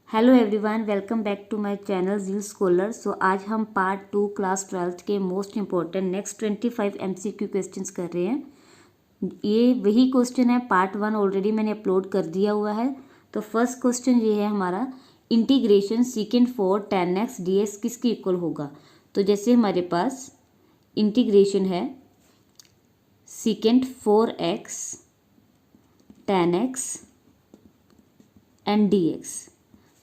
Hello everyone, welcome back to my channel Zeal Scholar. So आज हम part 2 class 12th के most important next 25 MCQ questions कर रहे हैं। ये वही क्वेश्चन है, पार्ट 1 ऑलरेडी मैंने अपलोड कर दिया हुआ है। तो फर्स्ट क्वेश्चन ये है हमारा, integration secant 4 tan x dx किसके इक्वल होगा। तो जैसे हमारे पास इंटीग्रेशन है secant 4x tan x and dx।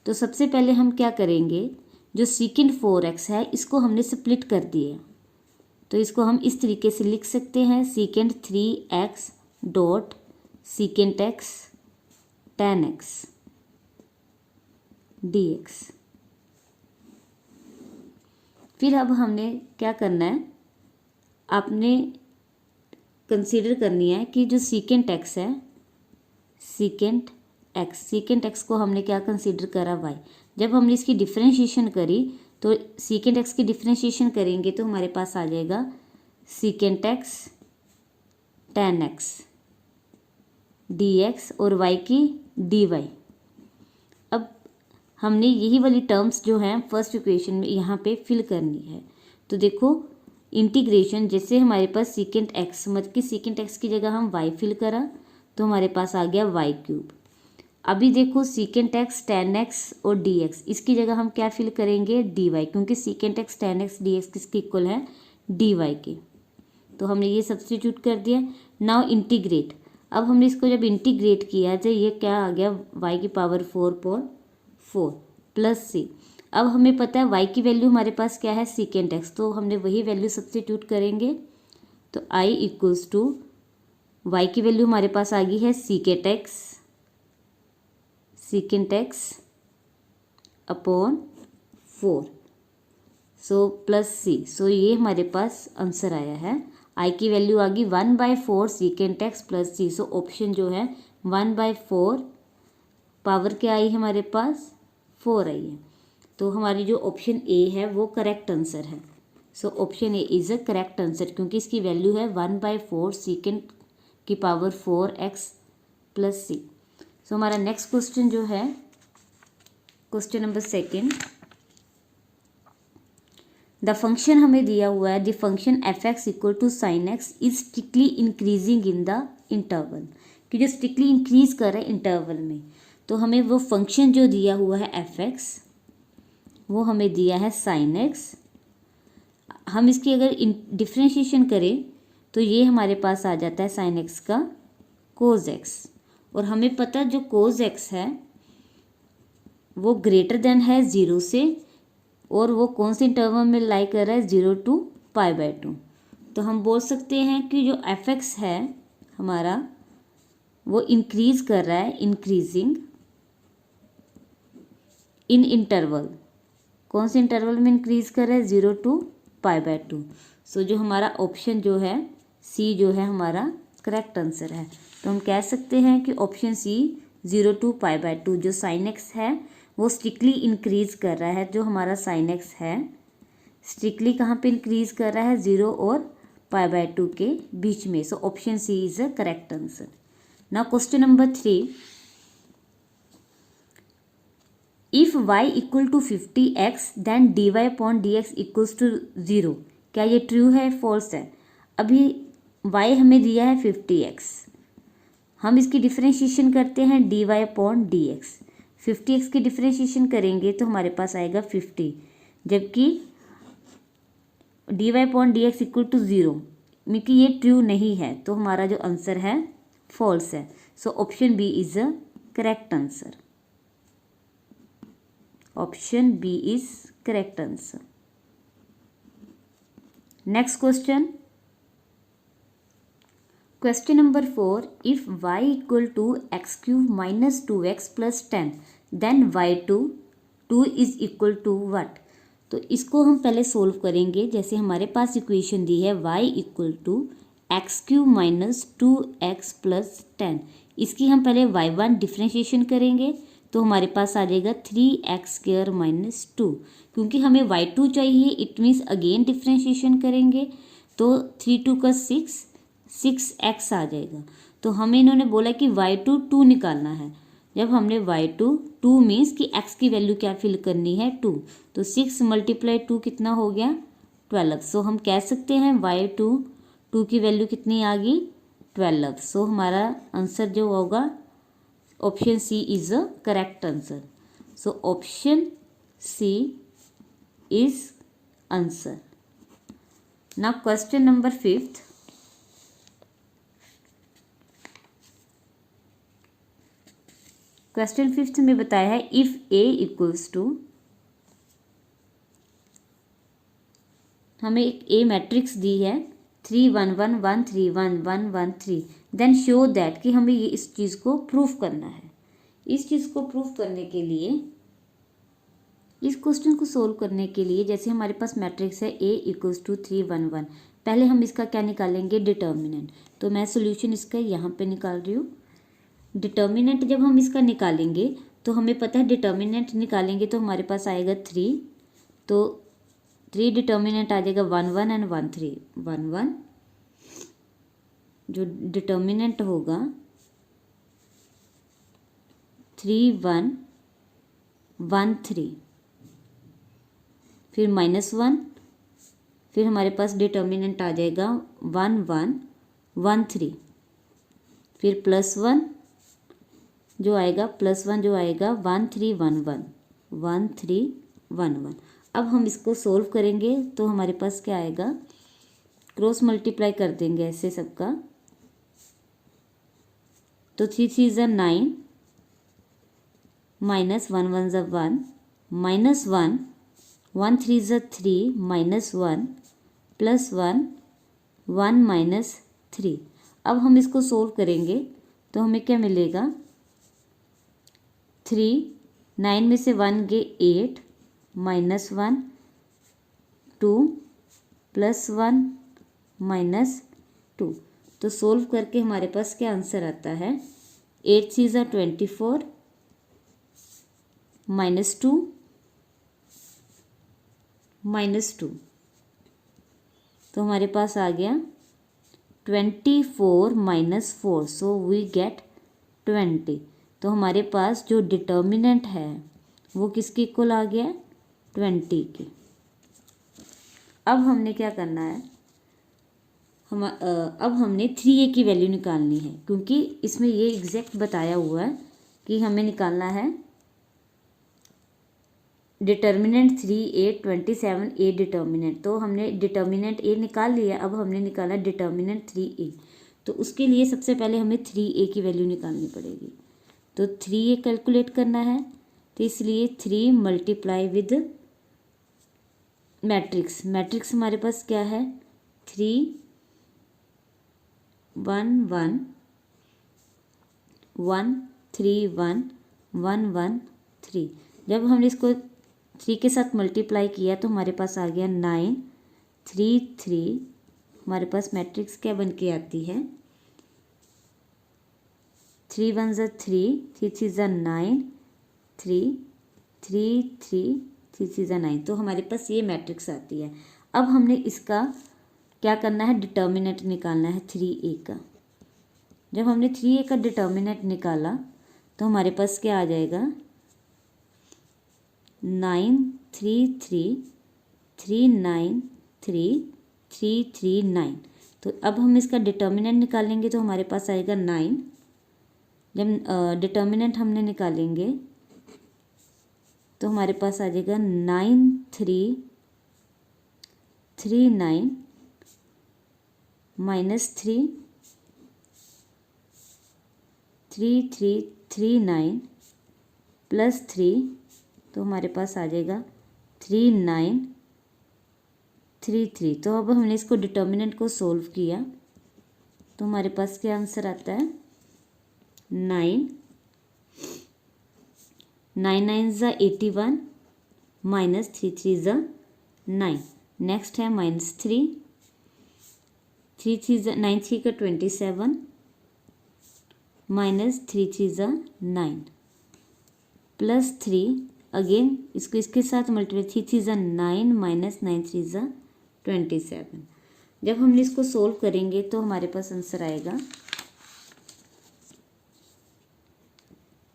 तो सबसे पहले हम क्या करेंगे, जो सीकेंट 4x है इसको हमने स्प्लिट कर दिए, तो इसको हम इस तरीके से लिख सकते हैं, secant 3x dot secant x tan x dx। फिर अब हमने क्या करना है, आपने कंसीडर करनी है कि जो सीकेंट x है, सीकेंट x को हमने क्या कंसीडर करा y। जब हमने इसकी डिफरेंशिएशन करी तो सीकेंट x की डिफरेंशिएशन करेंगे तो हमारे पास आ जाएगा secant x tan x dx और y की dy। अब हमने यही वाली टर्म्स जो हैं फर्स्ट इक्वेशन में यहाँ पे फिल करनी है। तो देखो इंटीग्रेशन, जैसे हमारे पास सीकेंट x, मतलब कि सीकेंट x की जगह हम y फिल करा तो हमारे पास आ गया y³। अभी देखो सीकेंट x tan x और dx, इसकी जगह हम क्या फिल करेंगे dy, क्योंकि secant x tan x dx किसके इक्वल है dy के। तो हमने ये सब्स्टिट्यूट कर दिया। नाउ इंटीग्रेट, अब हमने इसको जब इंटीग्रेट किया तो ये क्या आ गया y⁴/4 प्लस c। अब हमें पता है y की वैल्यू हमारे पास क्या है सीकेंट x, तो हमने वही वैल्यू सब्स्टिट्यूट करेंगे। तो i इक्वल्स टू y की वैल्यू हमारे पास आ गई है secant x upon 4 so plus c। सो ये हमारे पास आंसर आया है, i की वैल्यू आ गई 1/4 सीकेंट x प्लस c। सो ऑप्शन जो है 1/4 पावर क्या आई हमारे पास 4 आई है। तो हमारी जो ऑप्शन ए है वो करेक्ट आंसर है। So option A is a correct answer, क्योंकि इसकी वैल्यू है 1/4 सीकेंट की पावर 4x प्लस c। सो हमारा नेक्स्ट क्वेश्चन जो है क्वेश्चन नंबर 2, द फंक्शन हमें दिया हुआ है, the function f(x) equal to sin x is strictly increasing in the interval, कि जो स्ट्रिक्टली इंक्रीज कर रहा है इंटरवल में। तो हमें वो फंक्शन जो दिया हुआ है f(x) वो हमें दिया है sin x। हम इसकी अगर डिफ्रेंशिएशन करें तो ये हमारे पास आ जाता है sin x का cos x। और हमें पता जो cos x है वो ग्रेटर देन है 0 से, और वो कौन से इंटरवल में लाई कर रहा है 0 to π/2। तो हम बोल सकते हैं कि जो f(x) है हमारा वो इंक्रीज कर रहा है, इंक्रीजिंग इन इंटरवल। कौन से इंटरवल में इंक्रीज कर रहा है 0 to π/2। सो जो हमारा ऑप्शन जो है सी जो है हमारा करेक्ट आंसर है। तो हम कह सकते हैं कि ऑप्शन सी 0 to π/2 जो sin x है वो स्ट्रिक्टली इंक्रीज कर रहा है। जो हमारा sin x है स्ट्रिक्टली कहाँ पे इंक्रीज कर रहा है 0 और π/2 के बीच में। So option C is a correct answer. Now question number 3, if y equal to 50x then dy/dx equals to 0, क्या ये ट्रू है फॉल्स है। अभी y हमें दिया है 50x, हम इसकी डिफरेंशिएशन करते हैं dy/dx। 50x की डिफरेंशिएशन करेंगे तो हमारे पास आएगा 50, जबकि dy/dx इक्वल टू 0, क्योंकि ये ट्रू नहीं है तो हमारा जो आंसर है फॉल्स है। So option B is a correct answer. Option B is correct answer. Next question, question number 4, if y equal to x³ minus 2x plus 10 then y2 is equal to what. तो इसको हम पहले solve करेंगे। जैसे हमारे पास equation दी है y equal to x³ minus 2x plus 10, इसकी हम पहले y1 डिफ्रेंशिएशन करेंगे तो हमारे पास आ जाएगा 3x² माइनस 2। क्योंकि हमें y2 चाहिए, इट मीन्स अगेन डिफ्रेंशिएशन करेंगे तो 3 2 का 6x आ जाएगा। तो हमें इन्होंने बोला कि y2 2 निकालना है, जब हमने y2 मीन्स कि x की वैल्यू क्या फिल करनी है 2, तो 6 × 2 कितना हो गया 12। सो हम कह सकते हैं y2 की वैल्यू कितनी आ गई 12। सो हमारा आंसर जो होगा option C is a correct answer. So option C is answer. Now question number 5th। Question 5th में बताया है इफ ए इक्वल्स टू, हमें एक ए मैट्रिक्स दी है 3 1 1 1 3 1 1 1 3, देन शो दैट कि हमें ये इस चीज़ को प्रूफ करना है। इस चीज़ को प्रूफ करने के लिए, इस क्वेश्चन को सोल्व करने के लिए, जैसे हमारे पास मैट्रिक्स है ए इक्वल्स टू 3 1 1, पहले हम इसका क्या निकालेंगे डिटर्मिनेंट। तो मैं सोल्यूशन इसका यहाँ पे निकाल रही हूँ। डिटर्मिनेंट जब हम इसका निकालेंगे तो हमें पता है डिटर्मिनेंट निकालेंगे तो हमारे पास आएगा 3, तो 3 डिटर्मिनेंट आ जाएगा 1 1 एंड 1 3 1 1, जो डिटर्मिनेंट होगा 3 1 1 3, फिर -1, फिर हमारे पास डिटर्मिनेंट आ जाएगा 1 1 1 3, फिर +1 जो आएगा, +1 जो आएगा 1 3 1 1 1 3 1 1। अब हम इसको सोल्व करेंगे तो हमारे पास क्या आएगा, क्रॉस मल्टीप्लाई कर देंगे ऐसे सबका, तो 3 3 ज़ा 9, -1 1 ज़ा 1, -1 1 3 ज़ा 3, -1 +1 1 -3। अब हम इसको सोल्व करेंगे तो हमें क्या मिलेगा, 3 9 में से 1 गए 8, -1 2 +1 -2। तो सोल्व करके हमारे पास क्या आंसर आता है, 8 3 ज़ा 24, -2 -2, तो हमारे पास आ गया 24 -4, सो वी गेट 20। तो हमारे पास जो डिटर्मिनेंट है वो किसके इक्वल आ गया, 20 के। अब हमने क्या करना है, अब हमने 3a की वैल्यू निकालनी है, क्योंकि इसमें ये एग्जैक्ट बताया हुआ है कि हमें निकालना है डिटर्मिनेंट 3a 27a डिटर्मिनेंट। तो हमने डिटर्मिनेंट a निकाल लिया, अब हमने निकाला डिटर्मिनेंट 3a। तो उसके लिए सबसे पहले हमें 3a की वैल्यू निकालनी पड़ेगी। तो 3a कैलकुलेट करना है, तो इसलिए 3 मल्टीप्लाई विद मैट्रिक्स। मैट्रिक्स हमारे पास क्या है, 3 1 1 1 3 1 1 1 3। जब हमने इसको 3 के साथ मल्टीप्लाई किया तो हमारे पास आ गया 9 3 3। हमारे पास मैट्रिक्स क्या बन के आती है, 3 1 ज़ा 3, 3 3 ज़ा 9, 3 3 3 3 3 ज़ा 9। तो हमारे पास ये मैट्रिक्स आती है। अब हमने इसका क्या करना है, डिटर्मिनेंट निकालना है 3a का। जब हमने 3a का डिटर्मिनेंट निकाला तो हमारे पास क्या आ जाएगा, 9 3 3 3 9 3 3 3 9। तो अब हम इसका डिटर्मिनेंट निकालेंगे तो हमारे पास आएगा 9। जब डिटर्मिनेंट हमने निकालेंगे तो हमारे पास आ जाएगा 9 3 3 9 -3 3 3 3 9 +3। तो हमारे पास आ जाएगा 3 9 3 3। तो अब हमने इसको डिटर्मिनेंट को सोल्व किया तो हमारे पास क्या आंसर आता है, 9 9 9 ज़ा 81 -3 3 ज़ा 9। नेक्स्ट है -3 3 3 ज़ा 9 3 का 27 -3 3 ज़ा 9 +3। अगेन इसको इसके साथ मल्टीप्लाई, 3 3 ज़ा 9 -9 3 ज़ा 27। जब हम इसको सोल्व करेंगे तो हमारे पास आंसर आएगा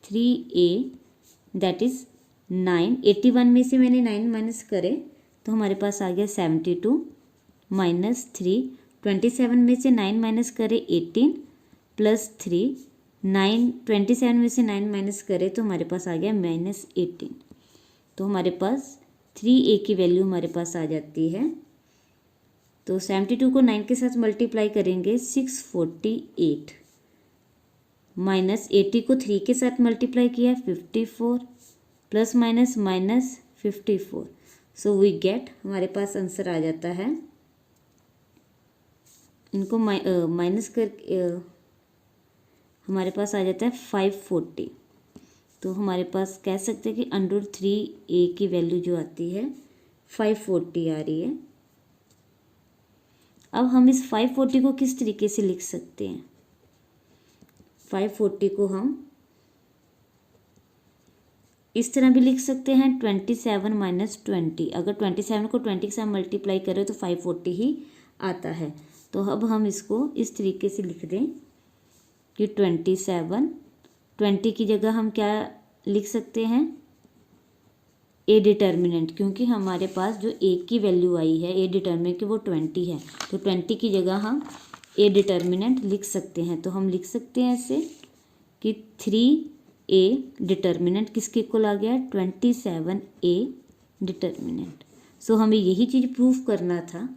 3a दैट इज़ 9, 81 में से मैंने 9 माइनस करे तो हमारे पास आ गया 72 माइनस 3, 27 में से 9 माइनस करे 18 प्लस 3, 9, 27 में से 9 माइनस करे तो हमारे पास आ गया -18। तो हमारे पास 3a की वैल्यू हमारे पास आ जाती है। तो 72 को 9 के साथ मल्टीप्लाई करेंगे 648, माइनस 80 को 3 के साथ मल्टीप्लाई किया 54, plus minus minus 54। So we get, हमारे पास आंसर आ जाता है, इनको माइनस कर हमारे पास आ जाता है 540। तो हमारे पास कह सकते हैं कि √3a की वैल्यू जो आती है 540 आ रही है। अब हम इस 540 को किस तरीके से लिख सकते हैं? 540 को हम इस तरह भी लिख सकते हैं 27 माइनस 20। अगर 27 को 20 के साथ मल्टीप्लाई करें तो 540 ही आता है। तो अब हम इसको इस तरीके से लिख दें कि 27, 20 की जगह हम क्या लिख सकते हैं? ए डिटर्मिनेंट, क्योंकि हमारे पास जो ए की वैल्यू आई है ए डिटर्मिनेंट की वो 20 है, तो 20 की जगह हम ए डिटर्मिनेंट लिख सकते हैं। तो हम लिख सकते हैं ऐसे कि 3a डिटर्मिनेंट किसके इक्वल आ गया? 27a determinant. सो हमें यही चीज़ प्रूफ करना था।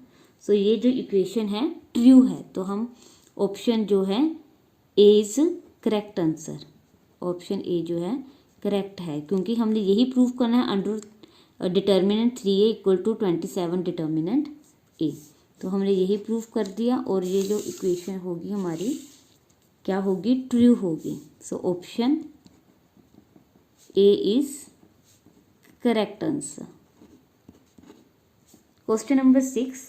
सो ये जो इक्वेशन है ट्रू है, तो हम ऑप्शन जो है A is correct answer, option A जो है करेक्ट है, क्योंकि हमने यही प्रूफ करना है under determinant 3a equal to 27 determinant A. तो हमने यही प्रूफ कर दिया और ये जो इक्वेशन होगी हमारी क्या होगी? ट्रू होगी। सो option A is correct answer. Question number 6,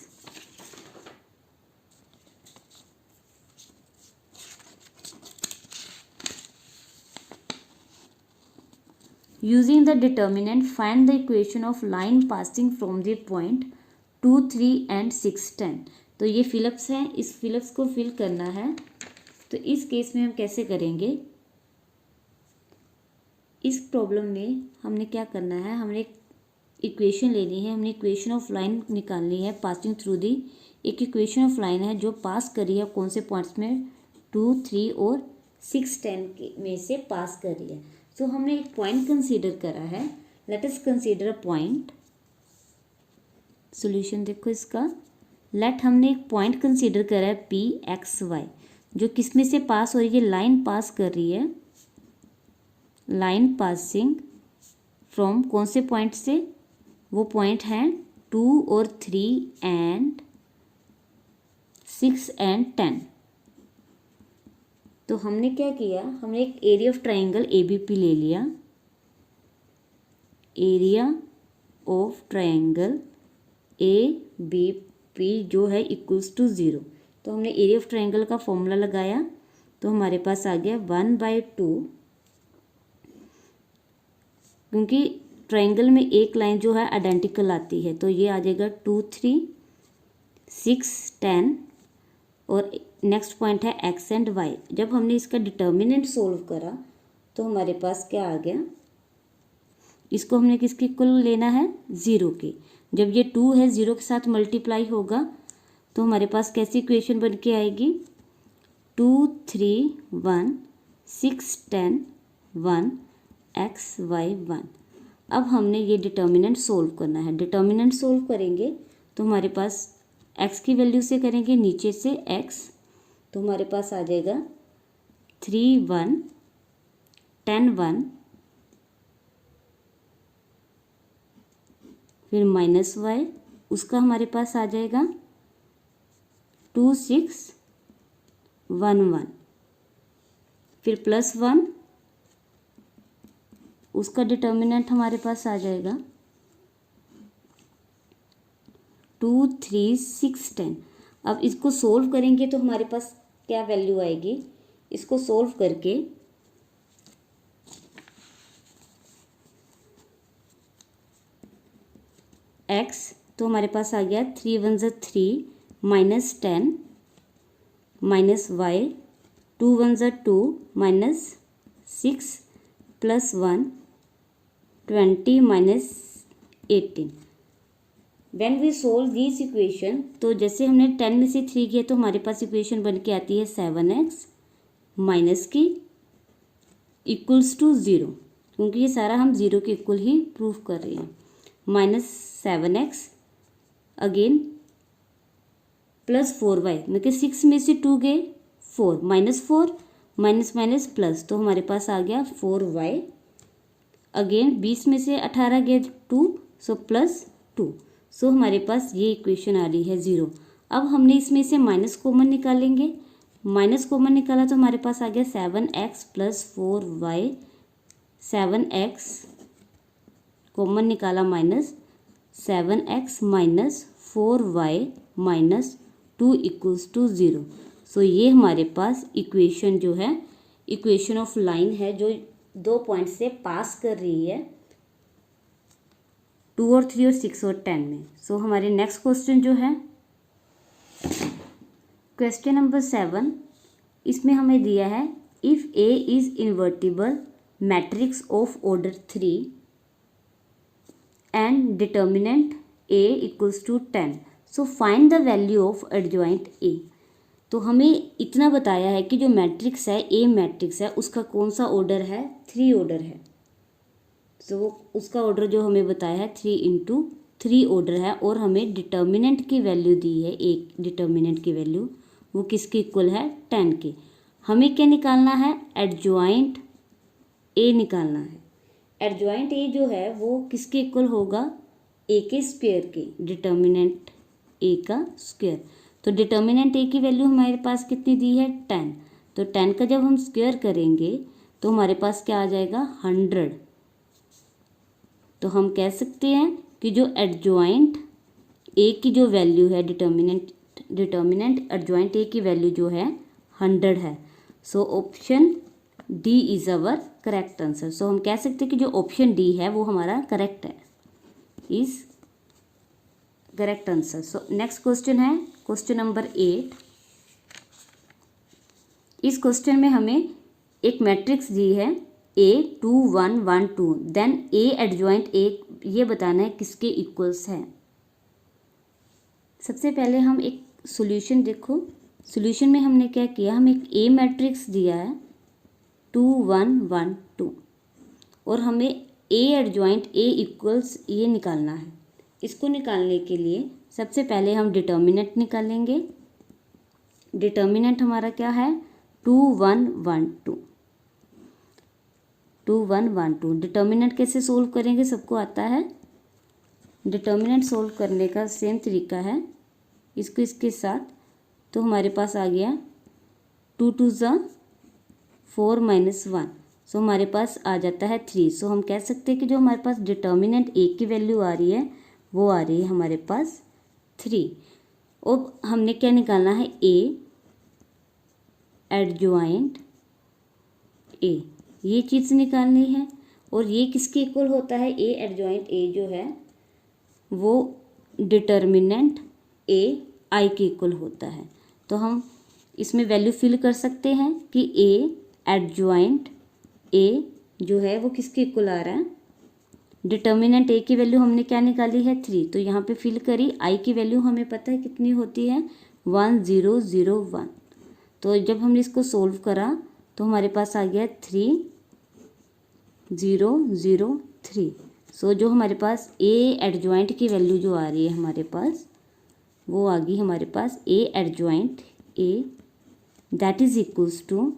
using the determinant find the equation of line passing from the point 2, 3 and 6, 10। तो ये फिलिप्स है, इस फिलिप्स को फिल करना है। तो इस केस में हम कैसे करेंगे? इस प्रॉब्लम में हमने क्या करना है, हमने इक्वेशन लेनी है, हमने इक्वेशन ऑफ लाइन निकालनी है पासिंग थ्रू दी। एक इक्वेशन ऑफ लाइन है जो पास करी है कौन से पॉइंट्स में? 2, 3 और 6, 10 के में से पास कर रही है। तो हमने एक पॉइंट कंसीडर करा है। Let us consider a point. Solution देखो इसका। लेट हमने एक पॉइंट कंसीडर करा है PXY, जो किस में से पास हो रही है? लाइन पास कर रही है, लाइन पासिंग फ्रॉम कौन से पॉइंट से? वो पॉइंट हैं 2 और 3 एंड 6 एंड 10। तो हमने क्या किया, हमने एक एरिया ऑफ ट्राइंगल ABP ले लिया, एरिया ऑफ ट्राइंगल ABP जो है इक्वल्स टू 0। तो हमने एरिया ऑफ ट्राइंगल का फॉर्मूला लगाया, तो हमारे पास आ गया 1/2, क्योंकि ट्राइंगल में एक लाइन जो है आइडेंटिकल आती है, तो ये आ जाएगा 2, 3, 6, 10 और नेक्स्ट पॉइंट है x एंड y। जब हमने इसका डिटर्मिनेंट सोल्व करा तो हमारे पास क्या आ गया? इसको हमने किसके इक्वल लेना है? 0 के। जब ये 2 है 0 के साथ मल्टीप्लाई होगा तो हमारे पास कैसी इक्वेशन बन के आएगी? 2, 3, 1, 6, 10, 1 x y 1। अब हमने ये डिटर्मिनेंट सोल्व करना है। डिटर्मिनेंट सोल्व करेंगे तो हमारे पास x की वैल्यू से करेंगे नीचे से x, तो हमारे पास आ जाएगा 3, 1, 10, 1, फिर माइनस y, उसका हमारे पास आ जाएगा 2, 6, 1, 1, फिर प्लस 1, उसका डिटर्मिनेंट हमारे पास आ जाएगा 2, 3, 6, 10। अब इसको सोल्व करेंगे तो हमारे पास क्या वैल्यू आएगी? इसको सोल्व करके x, तो हमारे पास आ गया 3, 1 ज़ा 3 माइनस 10 माइनस y, 2, 1 ज़ा 2 minus 6 +1 20 - 18। When we solve this equation, तो जैसे हमने 10 में से 3 किया तो हमारे पास इक्वेशन बन के आती है 7x माइनस की इक्वल्स टू 0, क्योंकि ये सारा हम 0 के इक्वल ही प्रूव कर रहे हैं। -7x अगेन +4y, मतलब 6 में से 2 गए 4, -4 माइनस माइनस प्लस, तो हमारे पास आ गया 4y। अगेन 20 में से 18 गए 2, सो +2, सो हमारे पास ये इक्वेशन आ रही है 0। अब हमने इसमें से माइनस कॉमन निकालेंगे, माइनस कॉमन निकाला तो हमारे पास आ गया 7x + 4y। 7x कॉमन निकाला minus 7x minus 4y minus 2 = 0। सो ये हमारे पास इक्वेशन जो है, इक्वेशन ऑफ लाइन है जो 2 पॉइंट से पास कर रही है 2 और 3 और 6 और 10 में। सो हमारे नेक्स्ट क्वेश्चन जो है क्वेश्चन नंबर 7, इसमें हमें दिया है if A is invertible matrix of order 3 and determinant A = 10, so find the value of adjoint A. तो हमें इतना बताया है कि जो मैट्रिक्स है, ए मैट्रिक्स है, उसका कौन सा ऑर्डर है, 3 ऑर्डर है। सो उसका ऑर्डर जो हमें बताया है 3 × 3 ऑर्डर है, और हमें डिटर्मिनेंट की वैल्यू दी है, एक डिटर्मिनेंट की वैल्यू वो किसके इक्वल है, 10 के। हमें क्या निकालना है, एडजॉइंट ए निकालना है। एडजॉइंट ए जो है वो किसके इक्वल होगा, ए के स्क्वायर के, डिटर्मिनेंट ए का स्क्वायर। तो डिटर्मिनेंट ए की वैल्यू हमारे पास कितनी दी है, 10। तो 10 का जब हम स्क्वायर करेंगे तो हमारे पास क्या आ जाएगा, 100। तो हम कह सकते हैं कि जो एडजॉइंट ए की जो वैल्यू है, डिटर्मिनेंट एडजॉइंट ए की वैल्यू जो है 100 है। So option D is our correct answer. So हम कह सकते हैं कि जो ऑप्शन डी है वो हमारा करेक्ट है, is correct answer. So next question है क्वेश्चन नंबर 8। इस क्वेश्चन में हमें एक मैट्रिक्स दी है A2 1 1 2, देन ए एडजॉइंट ए, ये बताना है किसके इक्वल्स है। सबसे पहले हम एक सॉल्यूशन देखो, सॉल्यूशन में हमने क्या किया, हम एक ए मैट्रिक्स दिया है 2 1 1 2, और हमें ए एडजॉइंट ए इक्वल्स ये निकालना है। इसको निकालने के लिए सबसे पहले हम डिटर्मिनेंट निकालेंगे। डिटर्मिनेंट हमारा क्या है, 2 1 1 2, 2 1 1 2। डिटर्मिनेंट कैसे सोल्व करेंगे, सबको आता है। डिटर्मिनेंट सोल्व करने का सेम तरीका है, इसको इसके साथ। तो हमारे पास आ गया 2 2 ज़ा 4 -1, सो हमारे पास आ जाता है 3। सो हम कह सकते हैं कि जो हमारे पास डिटर्मिनेंट ए की वैल्यू आ रही है वो आ रही है हमारे पास 3। अब हमने क्या निकालना है, ए एडजॉइंट ए, ये चीज़ निकालनी है। और ये किसके इक्वल होता है, ए एडजॉइंट ए जो है वो डिटर्मिनेंट ए आई के इक्वल होता है। तो हम इसमें वैल्यू फिल कर सकते हैं कि ए एडजॉइंट ए जो है वो किसके इक्वल आ रहा है, डिटर्मिनेंट ए की वैल्यू हमने क्या निकाली है, 3। तो यहाँ पे फिल करी, आई की वैल्यू हमें पता है कितनी होती है, 1 0 0 1। तो जब हमने इसको सोल्व करा तो हमारे पास आ गया 3 0 0 3। सो जो हमारे पास ए एडजॉइंट की वैल्यू जो आ रही है हमारे पास, वो आ गई हमारे पास A adjoint A, that is equals to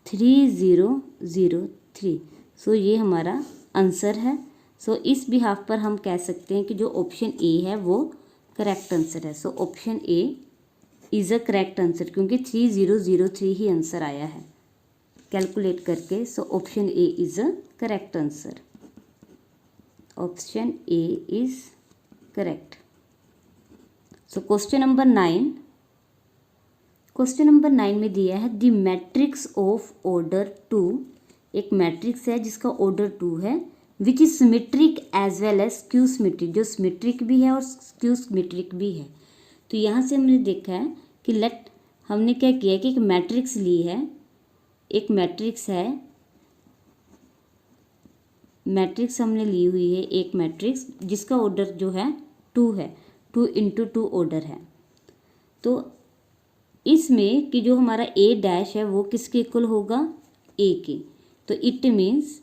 3 0 0 3। So ये हमारा आंसर है। सो इस बिहाफ पर हम कह सकते हैं कि जो ऑप्शन ए है वो करेक्ट आंसर है। So option A is a correct answer, क्योंकि 3 0 0 3 ही आंसर आया है कैलकुलेट करके। सो option A is a correct answer, option A is correct. So question number 9, question number 9 में दिया है द मैट्रिक्स ऑफ ऑर्डर 2। एक मैट्रिक्स है जिसका ऑर्डर 2 है, which is symmetric as well as skew symmetric, जो सिमेट्रिक भी है और स्क्यू सिमेट्रिक भी है। तो यहाँ से हमने देखा है कि हमने क्या किया कि एक मैट्रिक्स ली है, एक मैट्रिक्स है मैट्रिक्स हमने ली हुई है, एक मैट्रिक्स जिसका ऑर्डर जो है 2 है, 2 इंटू 2 ऑर्डर है। तो इसमें कि जो हमारा ए डैश है वो किसके इक्वल होगा, ए के। तो इट मीन्स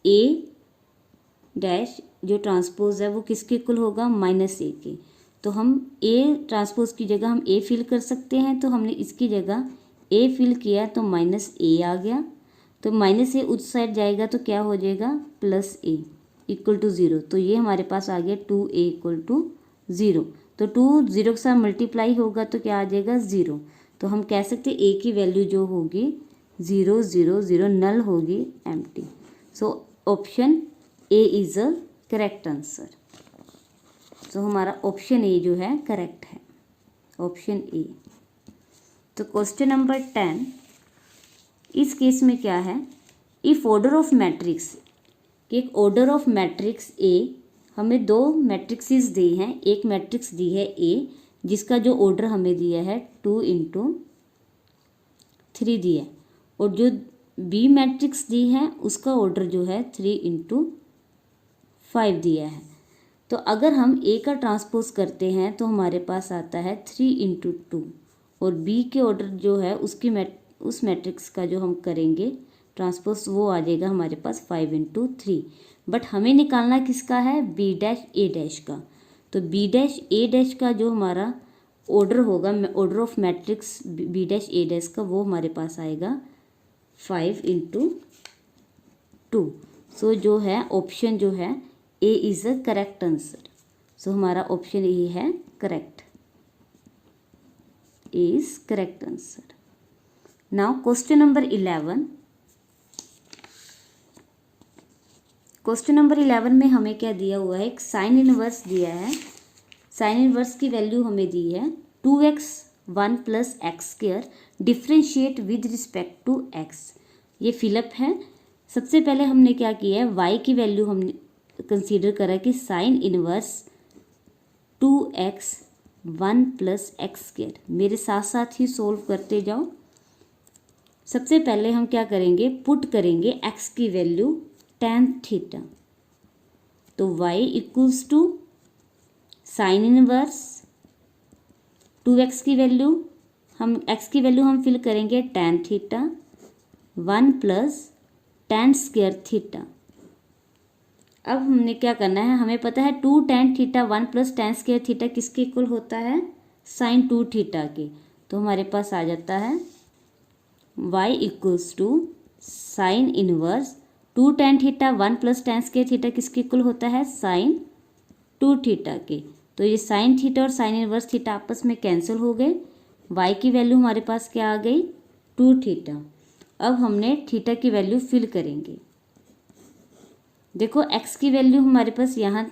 ए डैश जो ट्रांसपोज है वो किसके इक्वल होगा, माइनस ए के। तो हम ए ट्रांसपोज की जगह हम ए फिल कर सकते हैं, तो हमने इसकी जगह ए फिल किया तो माइनस ए आ गया। तो माइनस ए उस साइड जाएगा तो क्या हो जाएगा, प्लस ए इक्वल टू 0। तो ये हमारे पास आ गया 2a इक्वल टू 0। तो 2 0 के साथ मल्टीप्लाई होगा तो क्या आ जाएगा, 0। तो हम कह सकते हैं ए की वैल्यू जो होगी 0 0 0 नल होगी, empty. So option A is a correct answer. तो हमारा ऑप्शन ए जो है करेक्ट है, ऑप्शन ए। तो क्वेश्चन नंबर 10, इस केस में क्या है, इफ ऑर्डर ऑफ मैट्रिक्स, कि एक ऑर्डर ऑफ मैट्रिक्स ए, हमें 2 मैट्रिक्सेस दी हैं। एक मैट्रिक्स दी है ए जिसका जो ऑर्डर हमें दिया है 2 इंटू 3 दिया है, और जो बी मैट्रिक्स दी है उसका ऑर्डर जो है 3 इंटू 5 दिया है। तो अगर हम ए का ट्रांसपोज करते हैं तो हमारे पास आता है 3 इंटू 2, और बी के ऑर्डर जो है उस मैट्रिक्स का जो हम करेंगे ट्रांसपोज वो आ जाएगा हमारे पास 5 इंटू 3। बट हमें निकालना किसका है, बी डैश ए डैश का। तो बी डैश ए डैश का जो हमारा ऑर्डर होगा, order of matrix B dash A dash का, वो हमारे पास आएगा 5 इंटू 2। सो जो है ऑप्शन जो है A is a correct answer. So हमारा ऑप्शन ए है correct, A is correct answer. Now question number 11। Question number 11 में हमें क्या दिया हुआ है, एक साइन इनवर्स दिया है। साइन इनवर्स की वैल्यू हमें दी है 2x 1 plus x square differentiate with respect to x। ये फिलअप है। सबसे पहले हमने क्या किया है, y की वैल्यू हमने कंसीडर करा कि sign inverse 2x 1 plus x square. मेरे साथ साथ ही सोल्व करते जाओ। सबसे पहले हम क्या करेंगे, पुट करेंगे x की वैल्यू tan थीटा। तो y equals to sine inverse 2x की वैल्यू, हम x की वैल्यू हम फिल करेंगे tan theta 1 plus tan square theta. अब हमने क्या करना है, हमें पता है 2 tan theta 1 plus tan square theta किसके इक्वल होता है, साइन 2 थीटा के। तो हमारे पास आ जाता है y equals to sine inverse 2 tan theta 1 plus tan square theta किसके इक्वल होता है, साइन 2 थीटा के। तो ये साइन थीटा और साइन इनवर्स थीटा आपस में कैंसिल हो गए। y की वैल्यू हमारे पास क्या आ गई, 2 थीटा। अब हमने थीटा की वैल्यू फिल करेंगे। देखो x की वैल्यू हमारे पास यहाँ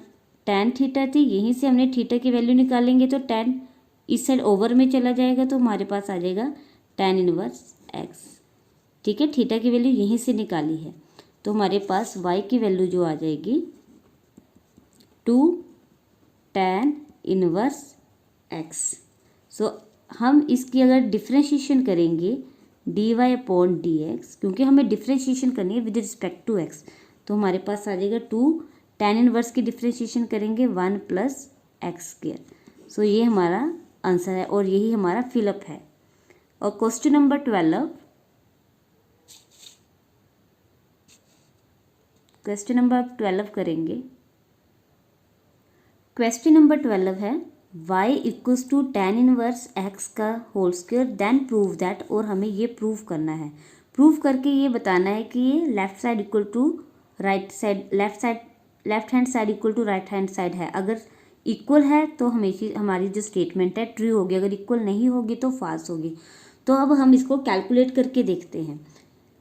tan थीटा थी, यहीं से हमने थीटा की वैल्यू निकालेंगे तो tan इस साइड ओवर में चला जाएगा, तो हमारे पास आ जाएगा tan इनवर्स x। ठीक है, थीटा की वैल्यू यहीं से निकाली है, तो हमारे पास y की वैल्यू जो आ जाएगी 2 tan इनवर्स x। सो हम इसकी अगर डिफ्रेंशिएशन करेंगे dy अपॉन dx, क्योंकि हमें डिफ्रेंशिएशन करनी है विद रिस्पेक्ट टू x, तो हमारे पास आ जाएगा 2 tan इनवर्स की डिफ्रेंशिएशन करेंगे 1 प्लस एक्स स्क्वायर। सो ये हमारा आंसर है और यही हमारा फिलअप है। और क्वेश्चन नंबर 12, क्वेश्चन नंबर 12 करेंगे। क्वेश्चन नंबर 12 है y equals to tan inverse x का whole square then prove that, और हमें ये प्रूव करना है। प्रूव करके ये बताना है कि ये left side equal to right side, left hand side equal to right hand side है। अगर इक्वल है तो हमेशा हमारी जो स्टेटमेंट है ट्रू होगी, अगर इक्वल नहीं होगी तो फॉल्स होगी। तो अब हम इसको कैलकुलेट करके देखते हैं।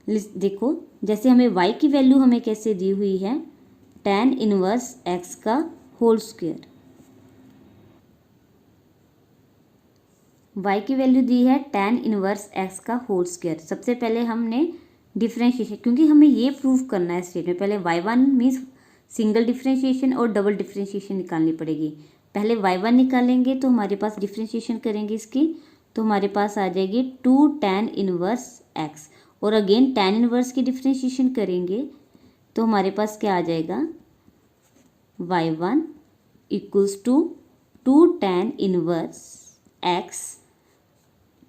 देखो, जैसे हमें y की वैल्यू हमें कैसे दी हुई है, tan इनवर्स x का होल स्क्वायर। y की वैल्यू दी है tan इनवर्स x का होल स्क्वायर। सबसे पहले हमने डिफ्रेंशिएशन, क्योंकि हमें ये प्रूव करना है स्टेटमेंट, पहले y1 मीन्स सिंगल डिफ्रेंशिएशन और डबल डिफ्रेंशिएशन निकालनी पड़ेगी। पहले y1 निकालेंगे तो हमारे पास डिफ्रेंशिएशन करेंगे इसकी, तो हमारे पास आ जाएगी 2 tan इनवर्स x, और अगेन tan इनवर्स की डिफ्रेंशिएशन करेंगे तो हमारे पास क्या आ जाएगा, y1 equals to 2 tan inverse x,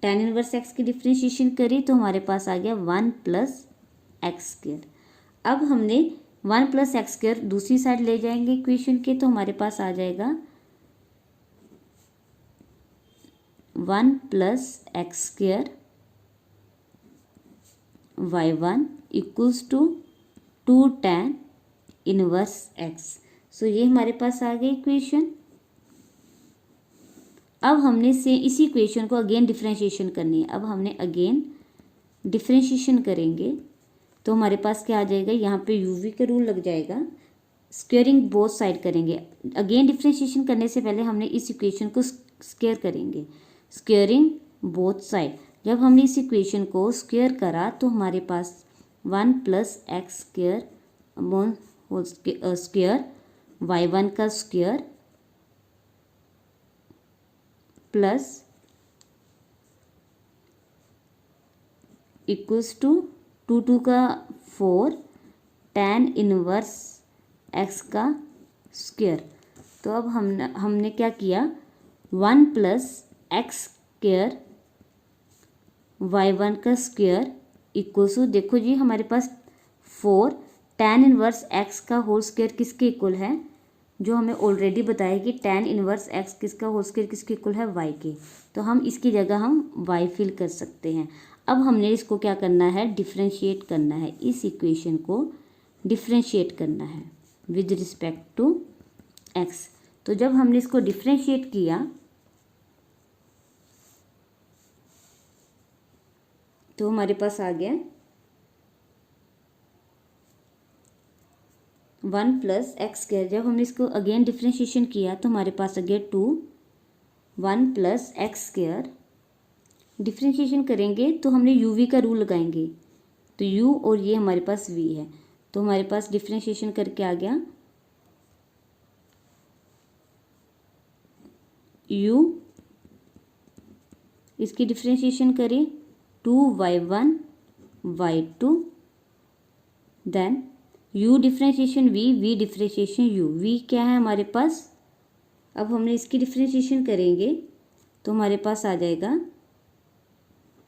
tan inverse x की डिफ्रेंशिएशन करी तो हमारे पास आ गया 1 प्लस एक्स स्क्र। अब हमने 1 प्लस एक्स स्क्र दूसरी साइड ले जाएंगे इक्वेशन के, तो हमारे पास आ जाएगा 1 plus x square y1 equals to 2 tan inverse x। सो ये हमारे पास आ गई इक्वेशन। अब हमने से इसी इक्वेशन को अगेन डिफ्रेंशिएशन करनी है। अब हमने अगेन डिफ्रेंशिएशन करेंगे तो हमारे पास क्या आ जाएगा, यहाँ पे यूवी का रूल लग जाएगा, स्क्वेयरिंग बोथ साइड करेंगे। अगेन डिफ्रेंशिएशन करने से पहले हमने इस इक्वेशन को स्क्वेयर करेंगे, स्क्वेयरिंग बोथ साइड। जब हमने इस इक्वेशन को स्क्वेयर करा तो हमारे पास 1 plus x square upon whole square y1 का स्क्वेयर प्लस इक्वल्स टू 2 का 4 tan इनवर्स x का स्क्वेयर। तो अब हमने क्या किया, 1 प्लस एक्स स्क्वेयर y1 का स्क्वेयर इक्वल्स टू, देखो जी हमारे पास 4 tan इनवर्स x का होल स्क्वेयर किसके इक्वल है, जो हमें ऑलरेडी बताया कि tan इनवर्स x किसका होल स्क्वेयर किसके इक्वल है, y के। तो हम इसकी जगह हम y फिल कर सकते हैं। अब हमने इसको क्या करना है, डिफ्रेंशिएट करना है, इस इक्वेशन को डिफ्रेंशिएट करना है विद रिस्पेक्ट टू x। तो जब हमने इसको डिफ्रेंशिएट किया तो हमारे पास आ गया 1 प्लस एक्स स्क्वायर। जब हमने इसको अगेन डिफ्रेंशिएशन किया तो हमारे पास आ गया 2 1 प्लस एक्स स्क्वायर। डिफ्रेंशिएशन करेंगे तो हमने यूवी का रूल लगाएंगे, तो u और ये हमारे पास v है, तो हमारे पास डिफ्रेंशिएशन करके आ गया u, इसकी डिफ्रेंशिएशन करें 2y1 y2, then u differentiation v differentiation u। v क्या है हमारे पास, अब हमने इसकी डिफ्रेंशिएशन करेंगे तो हमारे पास आ जाएगा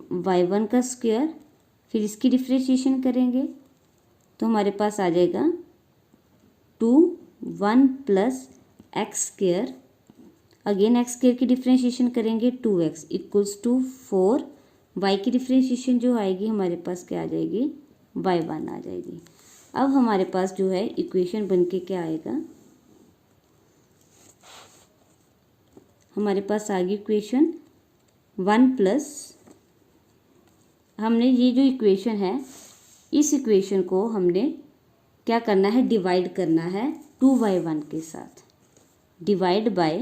y1 का स्क्वायर, फिर इसकी डिफ्रेंशिएशन करेंगे तो हमारे पास आ जाएगा 2 1 plus x square, again x square की डिफ्रेंशिएशन करेंगे 2x इक्वल्स टू 4, y की डिफ्रेंशिएशन जो आएगी हमारे पास क्या आ जाएगी, y1 आ जाएगी। अब हमारे पास जो है इक्वेशन बनके क्या आएगा, हमारे पास आ गई इक्वेशन 1 प्लस, हमने ये जो इक्वेशन है इस इक्वेशन को हमने क्या करना है, डिवाइड करना है 2y1 के साथ, डिवाइड बाय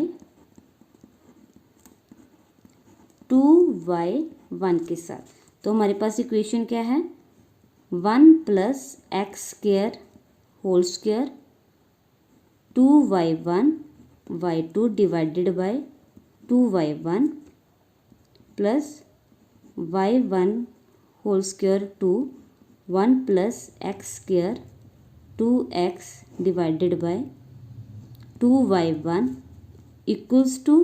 2y1 के साथ। तो हमारे पास इक्वेशन क्या है, 1 plus x square whole square 2y1 y2 divided by 2y1 plus y1 whole square 1 plus x square 2x divided by 2y1 equals to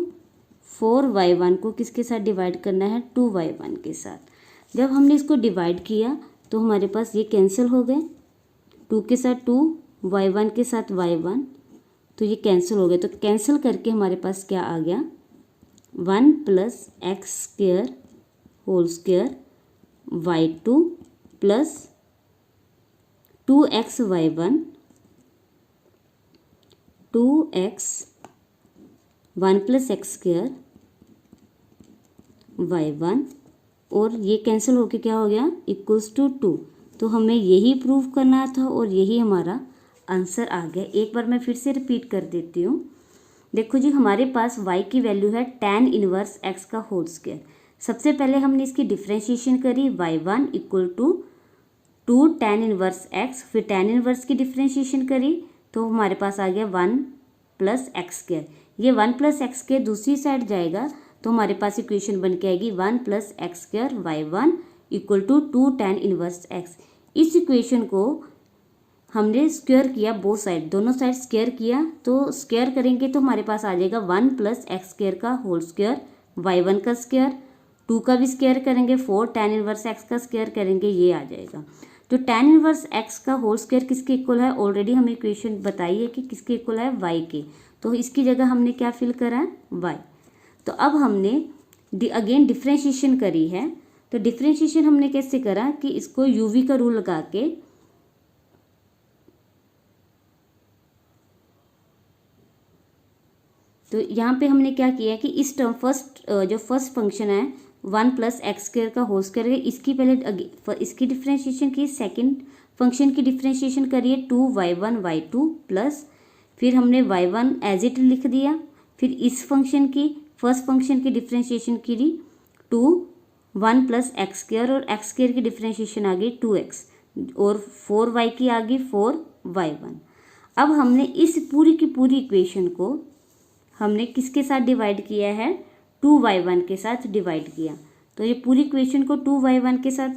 4y1 को किसके साथ डिवाइड करना है, 2y1 के साथ। जब हमने इसको डिवाइड किया तो हमारे पास ये कैंसिल हो गए, 2 के साथ 2, y1 के साथ y1, तो ये कैंसिल हो गए। तो कैंसिल करके हमारे पास क्या आ गया, 1 plus x square whole square y2 plus 2x y1 2x 1 plus x square y1, और ये कैंसिल होके क्या हो गया, इक्वल्स टू 2। तो हमें यही प्रूव करना था और यही हमारा आंसर आ गया। एक बार मैं फिर से रिपीट कर देती हूँ। देखो जी हमारे पास y की वैल्यू है tan इनवर्स x का होल स्क्वायर। सबसे पहले हमने इसकी डिफ्रेंशिएशन करी, y1 equal to 2 tan inverse x, फिर tan इनवर्स की डिफ्रेंशिएशन करी तो हमारे पास आ गया 1 प्लस एक्स स्क्वायर। ये 1 प्लस एक्स स्क्वायर दूसरी साइड जाएगा तो हमारे पास इक्वेशन बन के आएगी 1 plus x square y1 equal to 2 tan inverse x। इस इक्वेशन को हमने स्क्वायर किया बोथ साइड, दोनों साइड स्क्वायर किया, तो स्क्वायर करेंगे तो हमारे पास आ जाएगा 1 + x स्क्वायर का होल स्क्वायर, y1 का स्क्वायर, 2 का भी स्क्वायर करेंगे 4, tan इनवर्स x का स्क्वायर करेंगे, ये आ जाएगा। तो tan इनवर्स x का होल स्क्वायर किसके इक्वल है, ऑलरेडी हमें इक्वेशन बताई है कि किसके इक्वल है, y के, तो इसकी जगह हमने क्या फिल करा है, y। तो अब हमने अगेन डिफ्रेंशिएशन करी है, तो डिफ्रेंशिएशन हमने कैसे करा कि इसको uv का रूल लगा के तो यहाँ पे हमने क्या किया कि इस टर्म जो फर्स्ट फंक्शन है 1 + x स्क्वायर का होल स्क्वायर है, इसकी पहले इसकी डिफ्रेंशिएशन की, सेकंड फंक्शन की डिफ्रेंशिएशन करिए 2y1 y2 प्लस फिर हमने y1 एज इट लिख दिया, फिर इस फंक्शन की फर्स्ट फंक्शन की डिफ्रेंशिएशन की 1 + x स्क्वायर और x स्क्वायर की डिफ्रेंशिएशन आ गई 2x और 4y की आ गई 4y1। अब हमने इस पूरी की पूरी इक्वेशन को हमने किसके साथ डिवाइड किया है, 2y1 के साथ डिवाइड किया। तो ये पूरी इक्वेशन को 2y1 के साथ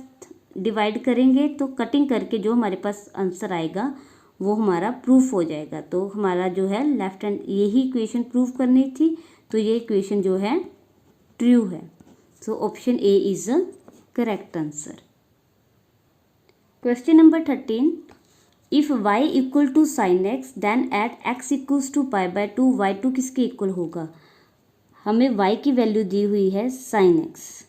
डिवाइड करेंगे तो कटिंग करके जो हमारे पास आंसर आएगा वो हमारा प्रूफ हो जाएगा। तो हमारा जो है लेफ्ट हैंड यही इक्वेशन प्रूफ करनी थी, तो ये इक्वेशन जो है ट्रू है। So option A is a correct answer. Question number 13, if y equal to sine x then at x equals to π/2 y2 किसके इक्वल होगा। हमें y की वैल्यू दी हुई है साइन एक्स,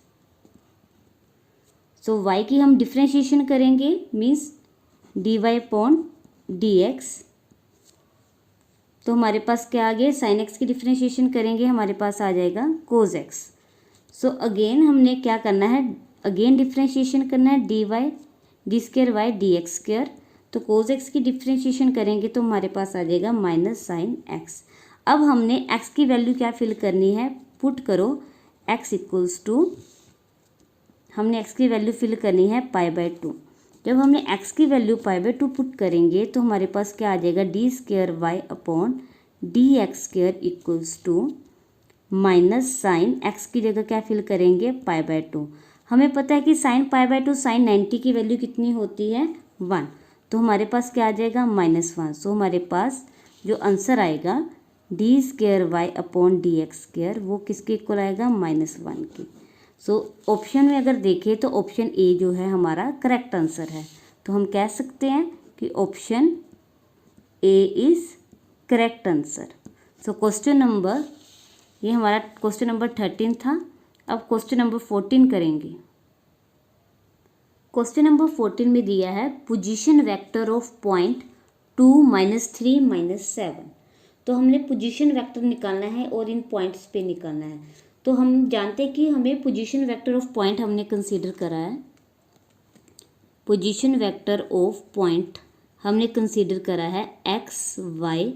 सो y की हम डिफ्रेंशिएशन करेंगे मीन्स dy/dx, तो हमारे पास क्या आ गया, साइन एक्स की डिफ्रेंशिएशन करेंगे हमारे पास आ जाएगा कोस एक्स। सो अगेन हमने क्या करना है, अगेन डिफ्रेंशिएशन करना है d2y dx², तो कोस एक्स की डिफ्रेंशिएशन करेंगे तो हमारे पास आ जाएगा माइनस साइन एक्स। अब हमने एक्स की वैल्यू क्या फिल करनी है, पुट करो x इक्वल्स टू, हमने x की वैल्यू फिल करनी है π/2। जब हमने x की वैल्यू π/2 पुट करेंगे तो हमारे पास क्या आ जाएगा, d2y/dx² equals to minus sine x की जगह क्या फिल करेंगे π/2। हमें पता है कि साइन π/2 साइन 90 की वैल्यू कितनी होती है 1, तो हमारे पास क्या आ जाएगा -1। सो हमारे पास जो आंसर आएगा d2y/dx² वो किसके इक्वल आएगा, -1 के। सो ऑप्शन में अगर देखें तो ऑप्शन ए जो है हमारा करेक्ट आंसर है, तो हम कह सकते हैं कि option A is correct answer. So question number, ये हमारा क्वेश्चन नंबर 13 था। अब क्वेश्चन नंबर 14 करेंगे। क्वेश्चन नंबर 14 में दिया है पोजीशन वेक्टर ऑफ पॉइंट 2 -3 -7। तो हमने पोजीशन वेक्टर निकालना है और इन पॉइंट्स पे निकालना है। तो हम जानते हैं कि हमें पोजीशन वेक्टर ऑफ पॉइंट हमने कंसीडर करा है, पोजीशन वेक्टर ऑफ पॉइंट हमने कंसीडर करा है x y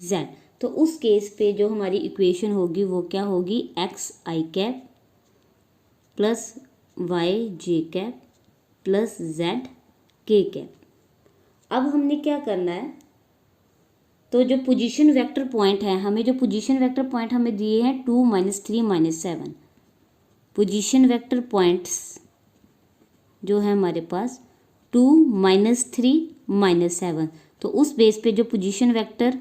z। तो उस केस पे जो हमारी इक्वेशन होगी वो क्या होगी, x_i plus y_j plus z_k। अब हमने क्या करना है, तो जो पोजीशन वेक्टर पॉइंट है, हमें जो पोजीशन वेक्टर पॉइंट हमें दिए हैं 2 -3 -7, पोजीशन वेक्टर पॉइंट्स जो है हमारे पास 2 -3 -7, तो उस बेस पे जो पोजीशन वेक्टर